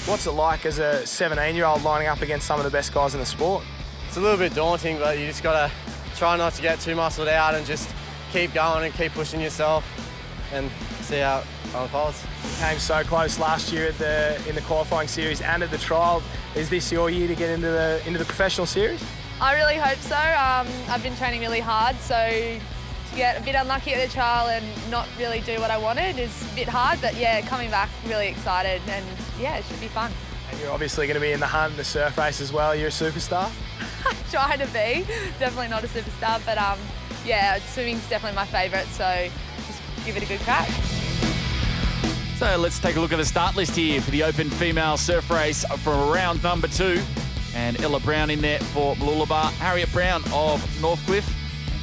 What's it like as a 17-year-old lining up against some of the best guys in the sport? It's a little bit daunting, but you just got to try not to get too muscled out and just keep going and keep pushing yourself and see how it unfolds. You came so close last year in the qualifying series and at the trial. Is this your year to get into the professional series? I really hope so. I've been training really hard, so to get a bit unlucky at the trial and not really do what I wanted is a bit hard, but yeah, coming back really excited and yeah, it should be fun. And you're obviously going to be in the hunt, the surf race as well. You're a superstar? Trying to be. Definitely not a superstar, but yeah, swimming's definitely my favourite, so just give it a good crack. So let's take a look at the start list here for the Open Female Surf Race for round number 2. And Ella Brown in there for Mooloolaba, Harriet Brown of Northcliffe,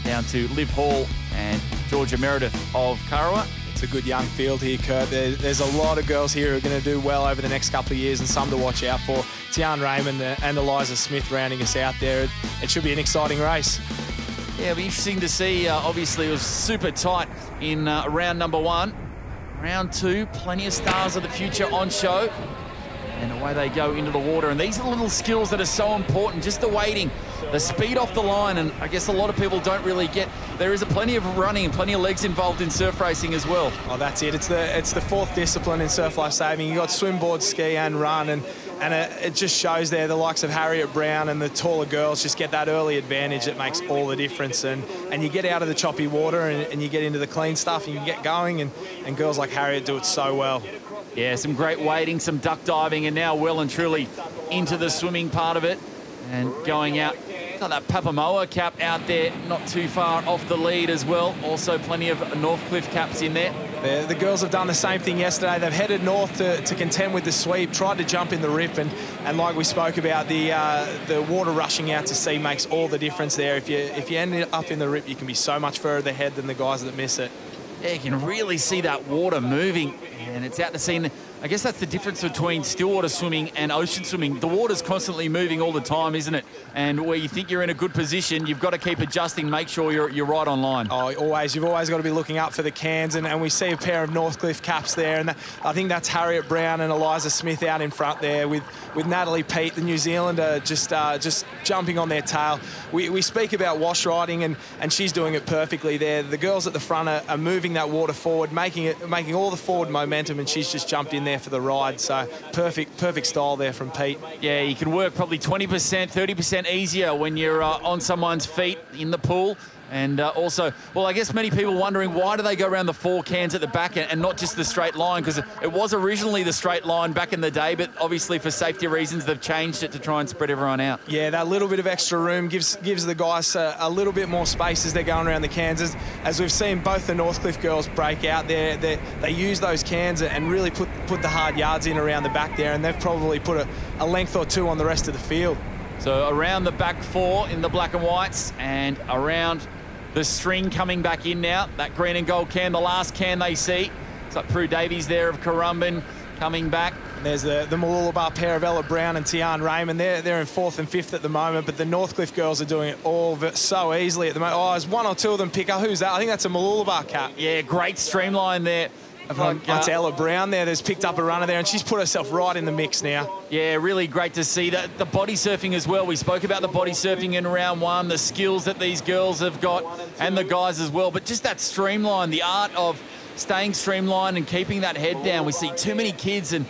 down to Liv Hall and Georgia Meredith of Karawa. It's a good young field here, Kurt. There's a lot of girls here who are going to do well over the next couple of years and some to watch out for. Tian Raymond and Eliza Smith rounding us out there. It should be an exciting race. Yeah, it'll be interesting to see. Obviously, it was super tight in round number 1. Round 2, plenty of stars of the future on show. And away they go into the water. And these are the little skills that are so important, just the weighting, the speed off the line. And I guess a lot of people don't really get, there is plenty of running and plenty of legs involved in surf racing as well. Oh, that's it. It's the fourth discipline in surf life saving. You've got swim, board, ski and run. And it just shows there the likes of Harriet Brown and the taller girls just get that early advantage that makes all the difference. And you get out of the choppy water and you get into the clean stuff and you get going. And girls like Harriet do it so well. Yeah, some great wading, some duck diving, and now well and truly into the swimming part of it. And going out, got that Papamoa cap out there, not too far off the lead as well. Also plenty of Northcliffe caps in there. The girls have done the same thing yesterday. They've headed north to contend with the sweep, tried to jump in the rip, and like we spoke about, the water rushing out to sea makes all the difference there. If you end up in the rip, you can be so much further ahead than the guys that miss it. Yeah, you can really see that water moving, and it's out to sea. And I guess that's the difference between stillwater swimming and ocean swimming. The water's constantly moving all the time, isn't it? And where you think you're in a good position, you've got to keep adjusting, make sure you're right on line. Oh, always. You've always got to be looking up for the cans, and we see a pair of Northcliffe caps there, and I think that's Harriet Brown and Eliza Smith out in front there with Natalie Pete, the New Zealander, just jumping on their tail. We speak about wash riding, and she's doing it perfectly there. The girls at the front are moving that water forward, making all the forward momentum, and she's just jumped in there for the ride. So perfect style there from Pete. Yeah, you can work probably 20%, 30% easier when you're on someone's feet in the pool. And also, well, I guess many people wondering why do they go around the 4 cans at the back and not just the straight line, because it was originally the straight line back in the day, but obviously for safety reasons they've changed it to try and spread everyone out. Yeah, that little bit of extra room gives the guys a little bit more space as they're going around the cans. As we've seen both the Northcliffe girls break out there, they use those cans and really put the hard yards in around the back there, and they've probably put a length or 2 on the rest of the field. So around the back 4 in the black and whites, and around the string coming back in now. That green and gold can, the last can they see. It's like Prue Davies there of Currumbin coming back. And there's the Mooloolaba pair of Ella Brown and Tian Raymond. They're in 4th and 5th at the moment, but the Northcliffe girls are doing it all so easily at the moment. Oh, there's 1 or 2 of them pick up. Who's that? I think that's a Mooloolaba cap. Yeah, great streamline there. That's Ella Brown there. There's picked up a runner there, and she's put herself right in the mix now. Yeah, really great to see that. The body surfing as well. We spoke about the body surfing in round 1, the skills that these girls have got, and the guys as well. But just that streamline, the art of staying streamlined and keeping that head down. We see too many kids and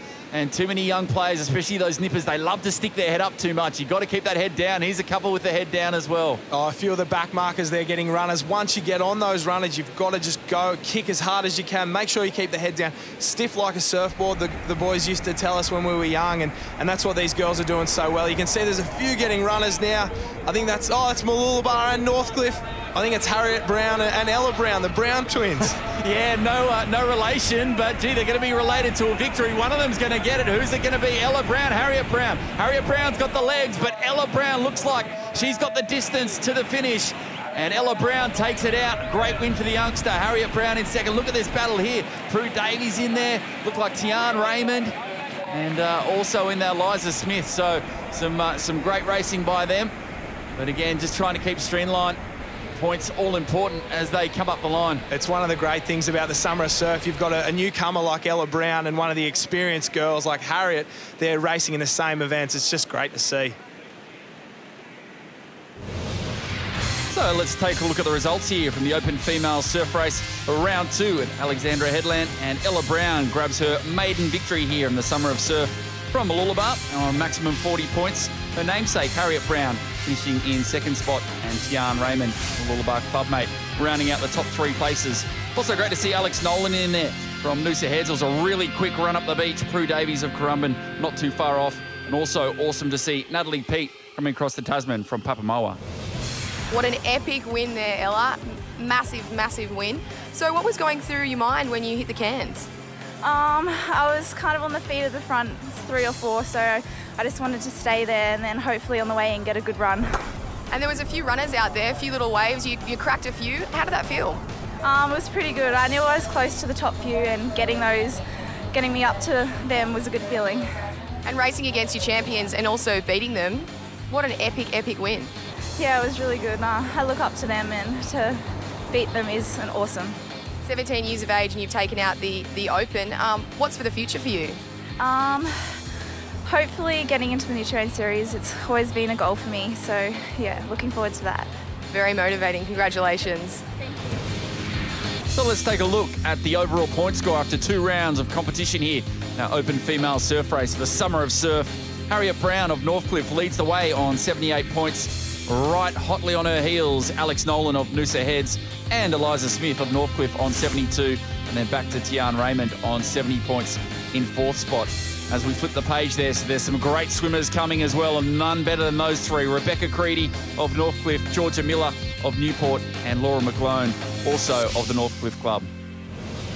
too many young players, especially those nippers, they love to stick their head up too much. You've got to keep that head down. Here's a couple with the head down as well. Oh, a few of the back markers there getting runners. Once you get on those runners, you've got to just go, kick as hard as you can. Make sure you keep the head down. Stiff like a surfboard, the boys used to tell us when we were young, and that's what these girls are doing so well. You can see there's a few getting runners now. I think that's Mooloolaba and Northcliffe. I think it's Harriet Brown and Ella Brown, the Brown twins. Yeah, no relation, but gee, they're going to be related to a victory. One of them's going to get it. Who's it going to be? Ella Brown, Harriet Brown. Harriet Brown's got the legs, but Ella Brown looks like she's got the distance to the finish. And Ella Brown takes it out. Great win for the youngster. Harriet Brown in second. Look at this battle here. Prue Davies in there. Look like Tian Raymond. And also in there, Liza Smith. So some great racing by them. But again, just trying to keep streamline points, all important as they come up the line. It's one of the great things about the summer of surf. You've got a newcomer like Ella Brown and one of the experienced girls like Harriet. They're racing in the same events. It's just great to see. So let's take a look at the results here from the Open Female Surf Race round 2 at Alexandra Headland. And Ella Brown grabs her maiden victory here in the summer of surf from Mooloolaba on maximum 40 points. Her namesake, Harriet Brown, finishing in 2nd spot, and Tian Raymond, Mooloolaba clubmate, rounding out the top 3 places. Also great to see Alex Nolan in there from Noosa Heads. It was a really quick run up the beach. Prue Davies of Currumbin not too far off. And also awesome to see Natalie Pete coming across the Tasman from Papamoa. What an epic win there, Ella. Massive, massive win. So what was going through your mind when you hit the cans? I was kind of on the feet of the front 3 or 4, so I just wanted to stay there and then hopefully on the way in get a good run. And there was a few runners out there, a few little waves. You cracked a few. How did that feel? It was pretty good. I knew I was close to the top few, and getting me up to them was a good feeling. And racing against your champions and also beating them, what an epic, epic win. Yeah, it was really good. I look up to them, and to beat them is an awesome. 17 years of age and you've taken out the Open. What's for the future for you? Hopefully getting into the New Terrain Series. It's always been a goal for me, so yeah, looking forward to that. Very motivating. Congratulations. Thank you. So let's take a look at the overall point score after 2 rounds of competition here. Now, Open Female Surf Race, the Summer of Surf. Harriet Brown of Northcliffe leads the way on 78 points. Right hotly on her heels, Alex Nolan of Noosa Heads and Eliza Smith of Northcliffe on 72. And then back to Tian Raymond on 70 points in 4th spot. As we flip the page there, so there's some great swimmers coming as well, and none better than those 3. Rebecca Creedy of Northcliffe, Georgia Miller of Newport, and Laura McClone, also of the Northcliffe Club.